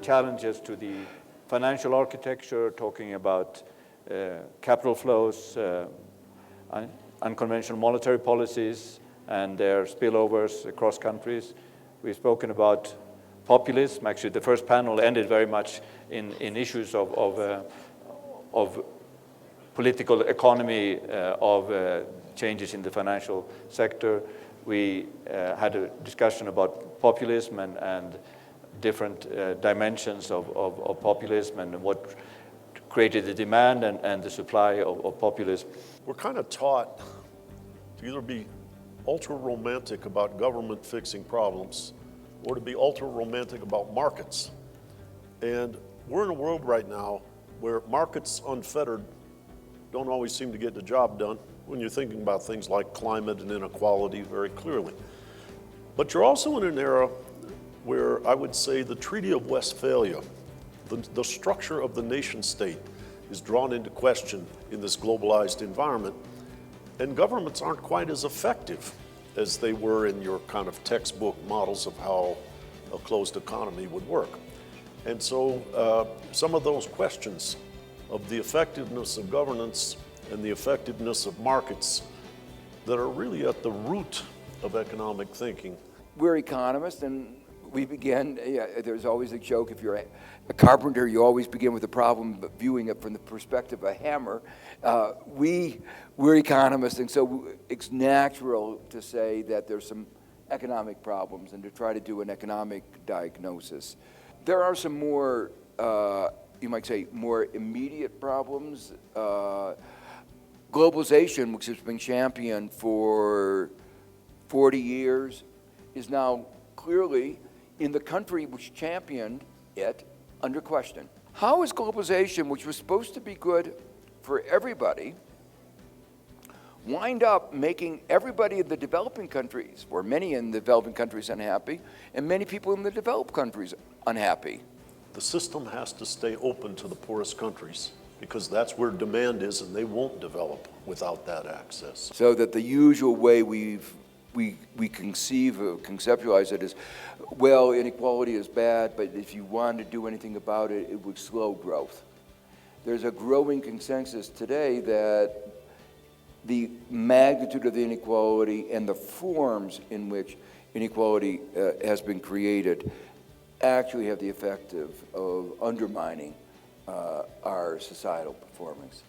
challenges to the financial architecture, talking about capital flows, unconventional monetary policies, and their spillovers across countries. We've spoken about populism. Actually, the first panel ended very much in issues of political economy, of changes in the financial sector. We had a discussion about populism and different dimensions of populism and what created the demand and the supply of populism. We're kind of taught to either be ultra-romantic about government fixing problems or to be ultra-romantic about markets. And we're in a world right now where markets unfettered don't always seem to get the job done when you're thinking about things like climate and inequality very clearly. But you're also in an era where I would say the Treaty of Westphalia, the structure of the nation state, is drawn into question in this globalized environment, and governments aren't quite as effective as they were in your kind of textbook models of how a closed economy would work. And so some of those questions of the effectiveness of governance and the effectiveness of markets that are really at the root of economic thinking. We're economists, and we begin, there's always a joke, if you're a carpenter, you always begin with a problem, but viewing it from the perspective of a hammer. We're economists, and so it's natural to say that there's some economic problems and to try to do an economic diagnosis. There are some more, you might say, more immediate problems. Globalization, which has been championed for 40 years, is now clearly in the country which championed it under question. How is globalization, which was supposed to be good for everybody, wind up making everybody in the developing countries, or many in the developing countries, unhappy, and many people in the developed countries unhappy? The system has to stay open to the poorest countries because that's where demand is, and they won't develop without that access. So that the usual way we conceptualize it is, well, inequality is bad, but if you want to do anything about it, it would slow growth. There's a growing consensus today that the magnitude of the inequality and the forms in which inequality has been created actually have the effect of undermining our societal performance.